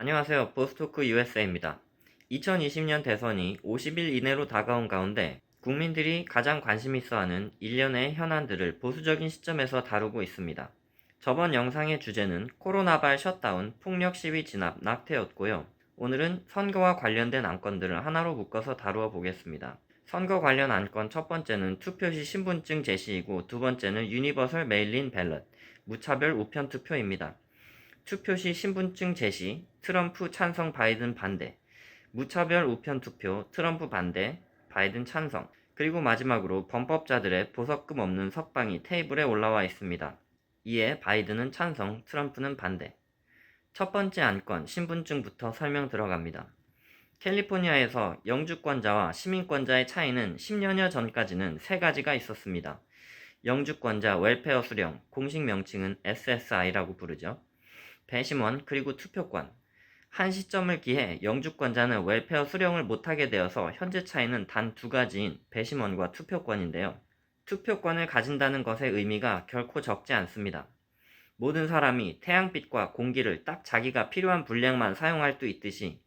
안녕하세요. 보스토크 USA입니다. 2020년 대선이 50일 이내로 다가온 가운데 국민들이 가장 관심 있어 하는 일련의 현안들을 보수적인 시점에서 다루고 있습니다. 저번 영상의 주제는 코로나발 셧다운, 폭력 시위 진압, 낙태였고요. 오늘은 선거와 관련된 안건들을 하나로 묶어서 다루어 보겠습니다. 선거 관련 안건 첫 번째는 투표시 신분증 제시이고 두 번째는 유니버설 메일린 벨럿, 무차별 우편 투표입니다. 투표시 신분증 제시, 트럼프 찬성 바이든 반대, 무차별 우편 투표, 트럼프 반대, 바이든 찬성, 그리고 마지막으로 범법자들의 보석금 없는 석방이 테이블에 올라와 있습니다. 이에 바이든은 찬성, 트럼프는 반대. 첫 번째 안건, 신분증부터 설명 들어갑니다. 캘리포니아에서 영주권자와 시민권자의 차이는 10년여 전까지는 세 가지가 있었습니다. 영주권자 웰페어 수령, 공식 명칭은 SSI라고 부르죠. 배심원 그리고 투표권. 한 시점을 기해 영주권자는 웰페어 수령을 못하게 되어서 현재 차이는 단 두 가지인 배심원과 투표권인데요. 투표권을 가진다는 것의 의미가 결코 적지 않습니다. 모든 사람이 태양빛과 공기를 딱 자기가 필요한 분량만 사용할 수 있듯이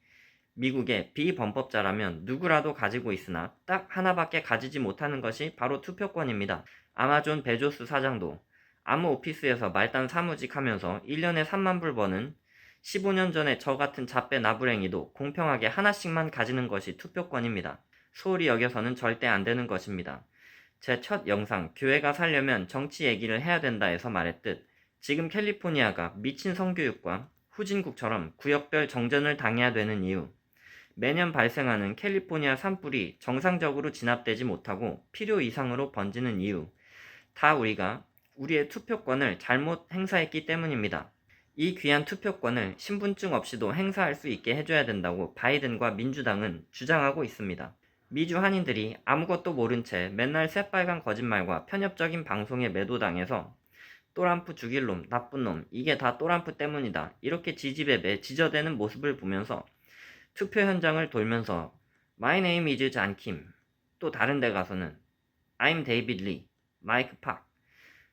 미국의 비범법자라면 누구라도 가지고 있으나 딱 하나밖에 가지지 못하는 것이 바로 투표권입니다. 아마존 베조스 사장도 아무 오피스에서 말단 사무직 하면서 1년에 3만 불 버는 15년 전에 저 같은 잡배 나부랭이도 공평하게 하나씩만 가지는 것이 투표권입니다. 소홀히 여겨서는 절대 안 되는 것입니다. 제 첫 영상 교회가 살려면 정치 얘기를 해야 된다에서 말했듯 지금 캘리포니아가 미친 성교육과 후진국처럼 구역별 정전을 당해야 되는 이유, 매년 발생하는 캘리포니아 산불이 정상적으로 진압되지 못하고 필요 이상으로 번지는 이유, 다 우리가 우리의 투표권을 잘못 행사했기 때문입니다. 이 귀한 투표권을 신분증 없이도 행사할 수 있게 해줘야 된다고 바이든과 민주당은 주장하고 있습니다. 미주 한인들이 아무것도 모른 채 맨날 새빨간 거짓말과 편협적인 방송에 매도당해서 또람프 죽일 놈, 나쁜 놈, 이게 다 또람프 때문이다, 이렇게 지지배배 지저대는 모습을 보면서 투표 현장을 돌면서 My name is 잔 킴, 또 다른 데 가서는 I'm David Lee, 마이크 팍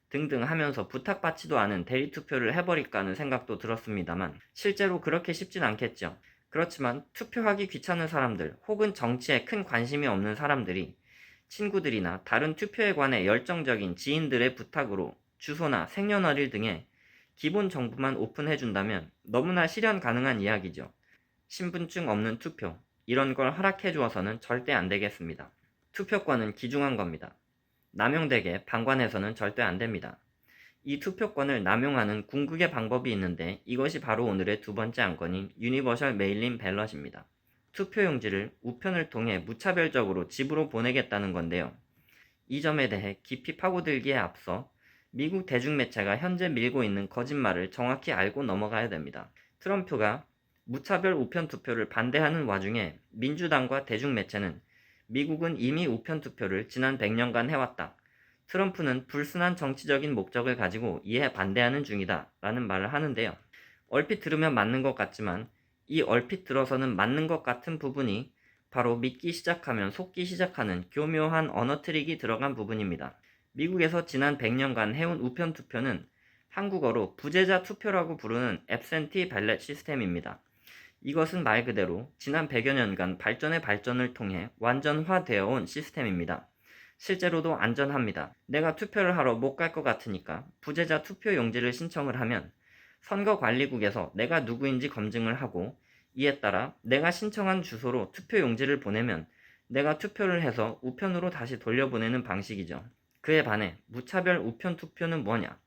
등등 하면서 부탁받지도 않은 대리투표를 해버릴까 하는 생각도 들었습니다만 실제로 그렇게 쉽진 않겠죠. 그렇지만 투표하기 귀찮은 사람들 혹은 정치에 큰 관심이 없는 사람들이 친구들이나 다른 투표에 관해 열정적인 지인들의 부탁으로 주소나 생년월일 등의 기본 정보만 오픈해준다면 너무나 실현 가능한 이야기죠. 신분증 없는 투표, 이런 걸 허락해 주어서는 절대 안 되겠습니다. 투표권은 귀중한 겁니다. 남용되게 방관해서는 절대 안 됩니다. 이 투표권을 남용하는 궁극의 방법이 있는데 이것이 바로 오늘의 두 번째 안건인 유니버설 메일린 벨럿입니다. 투표용지를 우편을 통해 무차별적으로 집으로 보내겠다는 건데요. 이 점에 대해 깊이 파고들기에 앞서 미국 대중매체가 현재 밀고 있는 거짓말을 정확히 알고 넘어가야 됩니다. 트럼프가 무차별 우편 투표를 반대하는 와중에 민주당과 대중매체는 미국은 이미 우편 투표를 지난 100년간 해왔다. 트럼프는 불순한 정치적인 목적을 가지고 이에 반대하는 중이다 라는 말을 하는데요. 얼핏 들으면 맞는 것 같지만 이 얼핏 들어서는 맞는 것 같은 부분이 바로 믿기 시작하면 속기 시작하는 교묘한 언어 트릭이 들어간 부분입니다. 미국에서 지난 100년간 해온 우편 투표는 한국어로 부재자 투표라고 부르는 앱센티 발렛 시스템입니다. 이것은 말 그대로 지난 100여 년간 발전의 발전을 통해 완전화되어 온 시스템입니다. 실제로도 안전합니다. 내가 투표를 하러 못 갈 것 같으니까 부재자 투표 용지를 신청을 하면 선거관리국에서 내가 누구인지 검증을 하고 이에 따라 내가 신청한 주소로 투표 용지를 보내면 내가 투표를 해서 우편으로 다시 돌려보내는 방식이죠. 그에 반해 무차별 우편 투표는 뭐냐?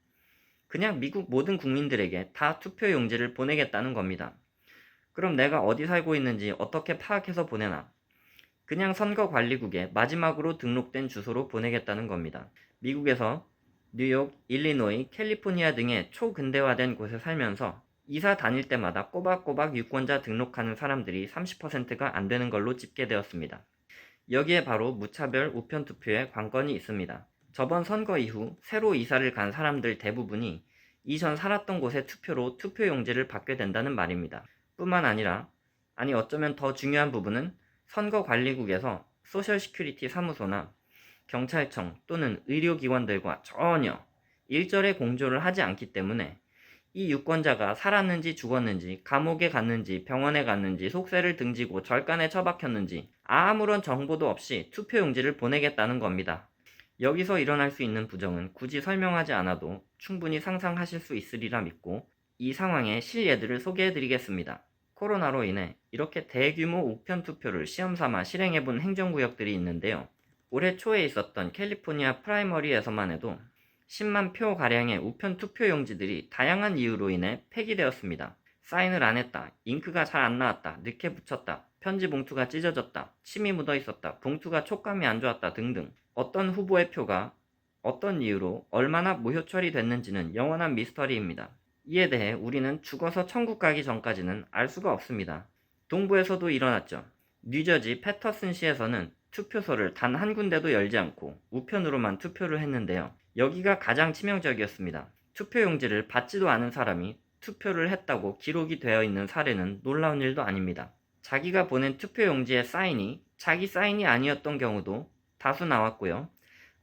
그냥 미국 모든 국민들에게 다 투표 용지를 보내겠다는 겁니다. 그럼 내가 어디 살고 있는지 어떻게 파악해서 보내나? 그냥 선거관리국에 마지막으로 등록된 주소로 보내겠다는 겁니다. 미국에서 뉴욕, 일리노이, 캘리포니아 등의 초근대화된 곳에 살면서 이사 다닐 때마다 꼬박꼬박 유권자 등록하는 사람들이 30%가 안 되는 걸로 집계되었습니다. 여기에 바로 무차별 우편 투표의 관건이 있습니다. 저번 선거 이후 새로 이사를 간 사람들 대부분이 이전 살았던 곳의 투표로 투표용지를 받게 된다는 말입니다. 뿐만 아니라, 어쩌면 더 중요한 부분은 선거관리국에서 소셜시큐리티 사무소나 경찰청 또는 의료기관들과 전혀 일절의 공조를 하지 않기 때문에 이 유권자가 살았는지 죽었는지, 감옥에 갔는지, 병원에 갔는지, 속세를 등지고 절간에 처박혔는지 아무런 정보도 없이 투표용지를 보내겠다는 겁니다. 여기서 일어날 수 있는 부정은 굳이 설명하지 않아도 충분히 상상하실 수 있으리라 믿고 이 상황의 실예들을 소개해드리겠습니다. 코로나로 인해 이렇게 대규모 우편 투표를 시험삼아 실행해본 행정구역들이 있는데요. 올해 초에 있었던 캘리포니아 프라이머리에서만 해도 10만 표가량의 우편 투표용지들이 다양한 이유로 인해 폐기되었습니다. 사인을 안 했다, 잉크가 잘 안 나왔다, 늦게 붙였다, 편지 봉투가 찢어졌다, 침이 묻어 있었다, 봉투가 촉감이 안 좋았다 등등 어떤 후보의 표가 어떤 이유로 얼마나 무효 처리됐는지는 영원한 미스터리입니다. 이에 대해 우리는 죽어서 천국 가기 전까지는 알 수가 없습니다. 동부에서도 일어났죠. 뉴저지 패터슨시에서는 투표소를 단 한 군데도 열지 않고 우편으로만 투표를 했는데요. 여기가 가장 치명적이었습니다. 투표용지를 받지도 않은 사람이 투표를 했다고 기록이 되어 있는 사례는 놀라운 일도 아닙니다. 자기가 보낸 투표용지의 사인이 자기 사인이 아니었던 경우도 다수 나왔고요.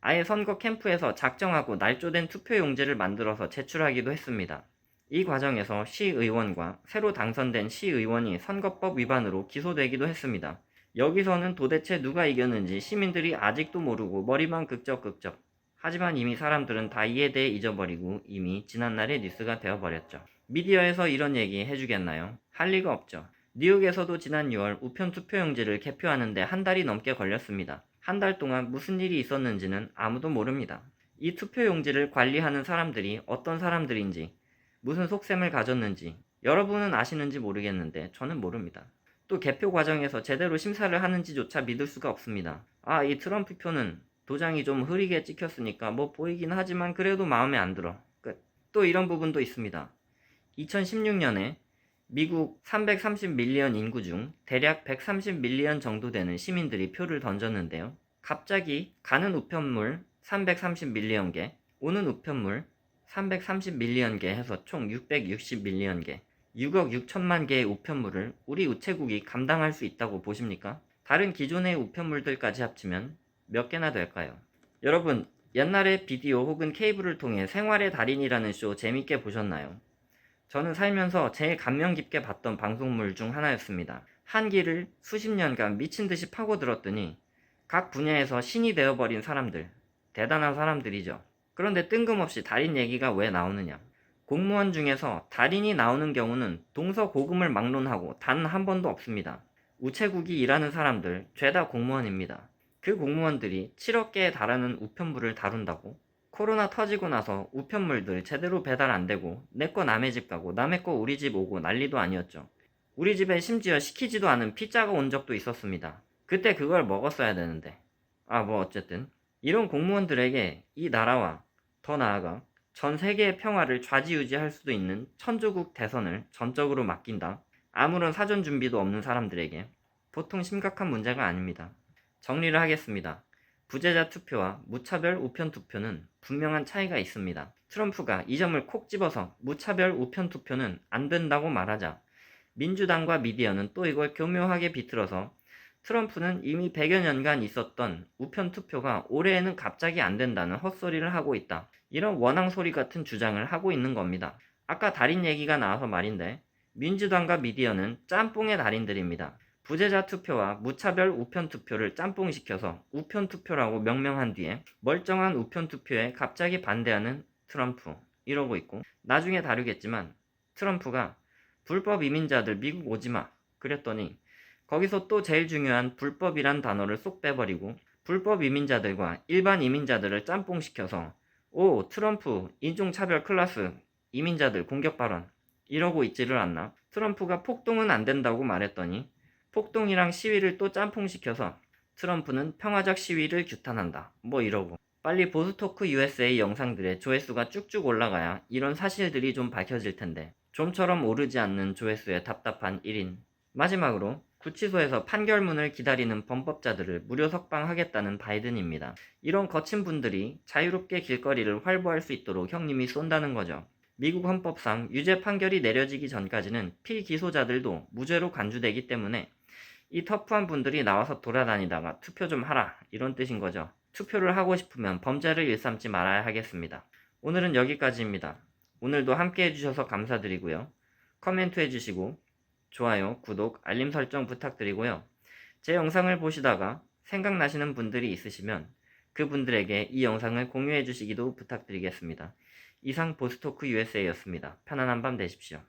아예 선거 캠프에서 작정하고 날조된 투표용지를 만들어서 제출하기도 했습니다. 이 과정에서 시의원과 새로 당선된 시의원이 선거법 위반으로 기소되기도 했습니다. 여기서는 도대체 누가 이겼는지 시민들이 아직도 모르고 머리만 극적극적. 하지만 이미 사람들은 다 이에 대해 잊어버리고 이미 지난날의 뉴스가 되어버렸죠. 미디어에서 이런 얘기 해주겠나요? 할 리가 없죠. 뉴욕에서도 지난 6월 우편 투표용지를 개표하는데 한 달이 넘게 걸렸습니다. 한 달 동안 무슨 일이 있었는지는 아무도 모릅니다. 이 투표용지를 관리하는 사람들이 어떤 사람들인지, 무슨 속셈을 가졌는지 여러분은 아시는지 모르겠는데 저는 모릅니다. 또 개표 과정에서 제대로 심사를 하는지조차 믿을 수가 없습니다. 이 트럼프 표는 도장이 좀 흐리게 찍혔으니까 뭐 보이긴 하지만 그래도 마음에 안 들어. 끝. 또 이런 부분도 있습니다. 2016년에 미국 330밀리언 인구 중 대략 130밀리언 정도 되는 시민들이 표를 던졌는데요. 갑자기 가는 우편물 330밀리언 개, 오는 우편물 330밀리언 개 해서 총 660밀리언 개, 6억 6천만 개의 우편물을 우리 우체국이 감당할 수 있다고 보십니까? 다른 기존의 우편물들까지 합치면 몇 개나 될까요? 여러분, 옛날에 비디오 혹은 케이블을 통해 생활의 달인이라는 쇼 재밌게 보셨나요? 저는 살면서 제일 감명 깊게 봤던 방송물 중 하나였습니다. 한기를 수십 년간 미친 듯이 파고들었더니 각 분야에서 신이 되어버린 사람들, 대단한 사람들이죠. 그런데 뜬금없이 달인 얘기가 왜 나오느냐? 공무원 중에서 달인이 나오는 경우는 동서고금을 막론하고 단 한 번도 없습니다. 우체국이 일하는 사람들 죄다 공무원입니다. 그 공무원들이 7억 개에 달하는 우편물을 다룬다고? 코로나 터지고 나서 우편물들 제대로 배달 안 되고 내 거 남의 집 가고 남의 거 우리 집 오고 난리도 아니었죠. 우리 집에 심지어 시키지도 않은 피자가 온 적도 있었습니다. 그때 그걸 먹었어야 되는데. 어쨌든 이런 공무원들에게 이 나라와 더 나아가 전 세계의 평화를 좌지우지할 수도 있는 천조국 대선을 전적으로 맡긴다. 아무런 사전 준비도 없는 사람들에게 보통 심각한 문제가 아닙니다. 정리를 하겠습니다. 부재자 투표와 무차별 우편 투표는 분명한 차이가 있습니다. 트럼프가 이 점을 콕 집어서 무차별 우편 투표는 안 된다고 말하자 민주당과 미디어는 또 이걸 교묘하게 비틀어서 트럼프는 이미 100여 년간 있었던 우편 투표가 올해에는 갑자기 안 된다는 헛소리를 하고 있다. 이런 원앙소리 같은 주장을 하고 있는 겁니다. 아까 달인 얘기가 나와서 말인데 민주당과 미디어는 짬뽕의 달인들입니다. 부재자 투표와 무차별 우편 투표를 짬뽕시켜서 우편 투표라고 명명한 뒤에 멀쩡한 우편 투표에 갑자기 반대하는 트럼프 이러고 있고, 나중에 다루겠지만 트럼프가 불법 이민자들 미국 오지마 그랬더니 거기서 또 제일 중요한 불법이란 단어를 쏙 빼버리고 불법 이민자들과 일반 이민자들을 짬뽕시켜서 트럼프 인종차별 클라스 이민자들 공격 발언 이러고 있지를 않나. 트럼프가 폭동은 안 된다고 말했더니 폭동이랑 시위를 또 짬뽕시켜서 트럼프는 평화적 시위를 규탄한다 이러고. 빨리 보스토크 USA 영상들의 조회수가 쭉쭉 올라가야 이런 사실들이 좀 밝혀질 텐데 좀처럼 오르지 않는 조회수에 답답한 1인. 마지막으로 구치소에서 판결문을 기다리는 범법자들을 무료 석방하겠다는 바이든입니다. 이런 거친 분들이 자유롭게 길거리를 활보할 수 있도록 형님이 쏜다는 거죠. 미국 헌법상 유죄 판결이 내려지기 전까지는 피기소자들도 무죄로 간주되기 때문에 이 터프한 분들이 나와서 돌아다니다가 투표 좀 하라 이런 뜻인 거죠. 투표를 하고 싶으면 범죄를 일삼지 말아야 하겠습니다. 오늘은 여기까지입니다. 오늘도 함께 해주셔서 감사드리고요. 코멘트 해주시고 좋아요, 구독, 알림 설정 부탁드리고요. 제 영상을 보시다가 생각나시는 분들이 있으시면 그분들에게 이 영상을 공유해 주시기도 부탁드리겠습니다. 이상 보스토크 USA였습니다. 편안한 밤 되십시오.